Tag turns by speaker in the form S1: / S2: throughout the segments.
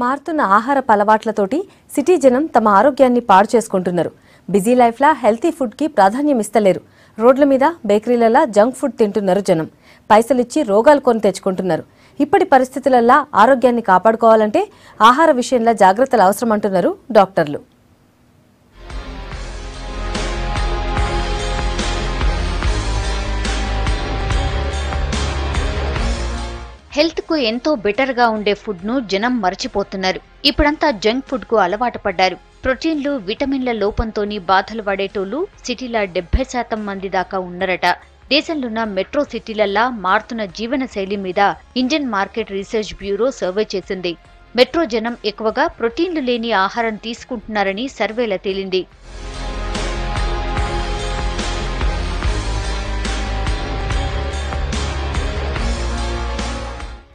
S1: మారుతున్న ఆహారపు అలవాట్లతోటి సిటీ జనం తమ ఆరోగ్యాన్ని పాడు చేసుకుంటున్నారు. బిజీ లైఫ్లా హెల్తీ ఫుడ్కి ప్రాధాన్యం ఇస్తలేరు. రోడ్ల మీద బేకరీలలో జంక్ ఫుడ్ తింటున్నారు జనం. పైసలిచ్చి రోగాలు కొని తెచ్చుకుంటున్నారు. ఇప్పటి పరిస్థితులల్లో ఆరోగ్యాన్ని కాపాడుకోవాలంటే ఆహార విషయంలో జాగ్రత్తలు అవసరం అంటున్నారు డాక్టర్లు.
S2: హెల్త్ కు ఎంతో బెటర్ గా ఉండే ఫుడ్ ను జనం మర్చిపోతున్నారు. ఇప్పుడంతా జంక్ ఫుడ్ కు అలవాటు పడ్డారు. ప్రోటీన్లు, విటమిన్ల లోపంతోని బాధలు పడేటోళ్లు సిటీల 70% మంది దాకా ఉన్నారట. దేశంలోన్న మెట్రో సిటీలల్లా మారుతున్న జీవన శైలి మీద Indian market research bureau survey చేసింది. మెట్రో జనం ఎక్కువగా ప్రోటీన్లు లేని ఆహారం తీసుకుంటున్నారని సర్వేల తేలింది.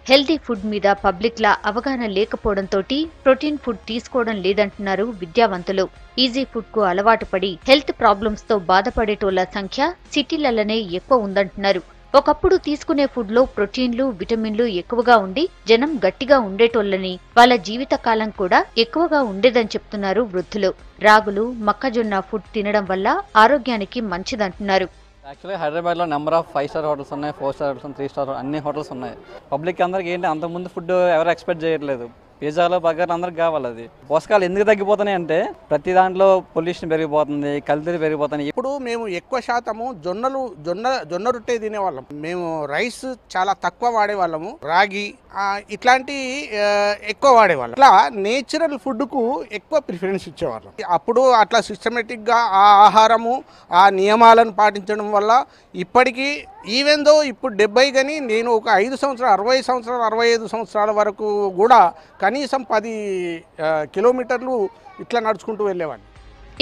S2: హెల్తీ ఫుడ్ మీద పబ్లిక్ లా అవగాహన లేకపోవడంతో ప్రోటీన్ ఫుడ్ తీసుకోవడం లేదంటున్నారు విద్యావంతులు. ఈజీ ఫుడ్ కు అలవాటు పడి హెల్త్ ప్రాబ్లమ్స్ తో బాధపడేటోళ్ల సంఖ్య సిటీలలోనే ఎక్కువ ఉందంటున్నారు. ఒకప్పుడు తీసుకునే ఫుడ్ లో ప్రోటీన్లు, విటమిన్లు ఎక్కువగా ఉండి జనం గట్టిగా ఉండేటోళ్లని, వాళ్ళ జీవిత కాలం కూడా ఎక్కువగా ఉండేదని చెప్తున్నారు వృద్ధులు. రాగులు, మొక్కజొన్న ఫుడ్ తినడం వల్ల ఆరోగ్యానికి మంచిదంటున్నారు.
S3: యాక్చువల్లీ హైదరాబాద్లో నెంబర్ ఆఫ్ 5 స్టార్ హోటల్స్ ఉన్నాయి, 4 స్టార్ హోటల్స్, 3 స్టార్ అన్ని హోటల్స్ ఉన్నాయి. పబ్లిక్ అందరికి ఏంటి అంతకుముందు ఫుడ్ ఎవరు ఎక్స్పెక్ట్ చేయట్లేదు. పిజ్జాలో బర్గర్ అందరికి కావాలి. అది పోషకాలు ఎందుకు తగ్గిపోతున్నాయి అంటే ప్రతి దాంట్లో పొల్యూషన్ పెరిగిపోతుంది, కల్తీలు పెరిగిపోతున్నాయి.
S4: ఇప్పుడు మేము ఎక్కువ శాతము జొన్న రొట్టె తినేవాళ్ళం. మేము రైస్ చాలా తక్కువ వాడేవాళ్ళము, రాగి ఇట్లాంటి ఎక్కువ వాడేవాళ్ళం. ఇట్లా నేచురల్ ఫుడ్కు ఎక్కువ ప్రిఫరెన్స్ ఇచ్చేవాళ్ళం. అప్పుడు అట్లా సిస్టమేటిక్గా ఆ ఆహారము, ఆ నియమాలను పాటించడం వల్ల ఇప్పటికీ ఈవెన్ దో ఇప్పుడు 70 కానీ నేను ఒక 5 సంవత్సరాలు, 60 సంవత్సరాలు, 65 సంవత్సరాల వరకు కూడా కనీసం 10 కిలోమీటర్లు ఇట్లా నడుచుకుంటూ వెళ్ళేవాడిని.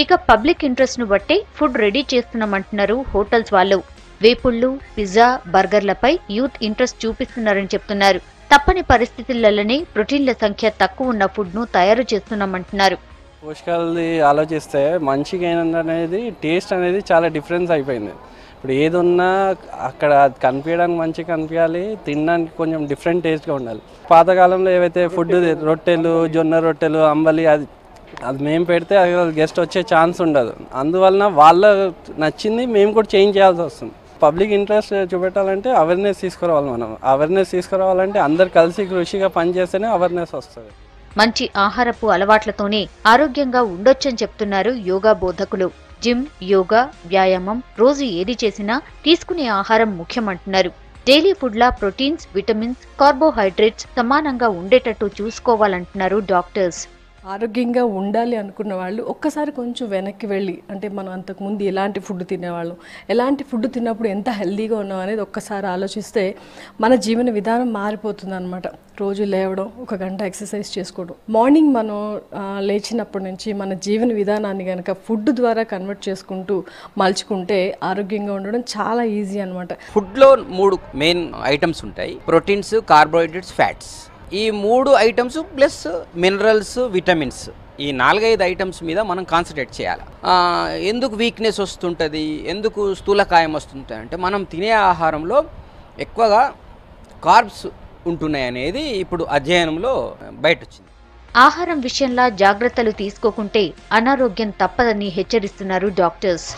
S2: ఇక పబ్లిక్ ఇంట్రెస్ట్ ను బట్టి ఫుడ్ రెడీ చేస్తున్నామంటున్నారు హోటల్స్ వాళ్ళు. వేపుళ్ళు, పిజ్జా, బర్గర్లపై యూత్ ఇంట్రెస్ట్ చూపిస్తున్నారని చెప్తున్నారు. తప్పని పరిస్థితులలోనే ప్రోటీన్ల సంఖ్య తక్కువ ఉన్న ఫుడ్ ను తయారు చేస్తున్నామంటున్నారు.
S3: పోషకాలది ఆలోచిస్తే మంచిగా ఏంటనేది టేస్ట్ అనేది చాలా డిఫరెన్స్ అయిపోయింది. ఇప్పుడు ఏది ఉన్నా అక్కడ కనిపించడానికి మంచిగా కనిపించాలి, తినడానికి కొంచెం డిఫరెంట్ టేస్ట్గా ఉండాలి. పాతకాలంలో ఏవైతే ఫుడ్ రొట్టెలు, జొన్న రొట్టెలు, అంబలి అది మేము పెడితే అది గెస్ట్ వచ్చే ఛాన్స్ ఉండదు. అందువలన వాళ్ళ నచ్చింది మేము కూడా చేంజ్ చేయాల్సి వస్తుంది. పబ్లిక్ ఇంట్రెస్ట్ చూపెట్టాలంటే అవేర్నెస్ తీసుకురావాలి. మనం అవేర్నెస్ తీసుకురావాలంటే అందరు కలిసి కృషిగా పనిచేస్తేనే అవేర్నెస్ వస్తుంది.
S2: మంచి ఆహారపు అలవాట్లతోనే ఆరోగ్యంగా ఉండొచ్చని చెప్తున్నారు యోగా బోధకులు. జిమ్, యోగా, వ్యాయామం రోజు ఏది చేసినా తీసుకునే ఆహారం ముఖ్యమంటున్నారు. డైలీ ఫుడ్లా ప్రోటీన్స్, విటమిన్స్, కార్బోహైడ్రేట్స్ సమానంగా ఉండేటట్టు చూసుకోవాలంటున్నారు డాక్టర్స్.
S5: ఆరోగ్యంగా ఉండాలి అనుకున్న వాళ్ళు ఒక్కసారి కొంచెం వెనక్కి వెళ్ళి, అంటే మనం అంతకుముందు ఎలాంటి ఫుడ్ తినేవాళ్ళం, ఎలాంటి ఫుడ్ తిన్నప్పుడు ఎంత హెల్దీగా ఉన్నాం అనేది ఒక్కసారి ఆలోచిస్తే మన జీవన విధానం మారిపోతుంది అనమాట. రోజు లేవడం, 1 గంట ఎక్సర్సైజ్ చేసుకోవడం, మార్నింగ్ మనం లేచినప్పటి నుంచి మన జీవన విధానాన్ని కనుక ఫుడ్ ద్వారా కన్వర్ట్ చేసుకుంటూ మలుచుకుంటే ఆరోగ్యంగా ఉండడం చాలా ఈజీ అనమాట.
S6: ఫుడ్లో 3 మెయిన్ ఐటమ్స్ ఉంటాయి: ప్రోటీన్స్, కార్బోహైడ్రేట్స్, ఫ్యాట్స్. ఈ 3 ఐటమ్స్ ప్లస్ మినరల్స్, విటమిన్స్, ఈ 4-5 ఐటమ్స్ మీద మనం కాన్సన్ట్రేట్ చేయాలి. ఎందుకు వీక్నెస్ వస్తుంటుంది, ఎందుకు స్థూలకాయం వస్తుంటుంది అంటే మనం తినే ఆహారంలో ఎక్కువగా కార్బ్స్ ఉంటున్నాయి అనేది ఇప్పుడు అధ్యయనంలో బయట వచ్చింది.
S2: ఆహారం విషయంలో జాగ్రత్తలు తీసుకోకుంటే అనారోగ్యం తప్పదని హెచ్చరిస్తున్నారు డాక్టర్స్.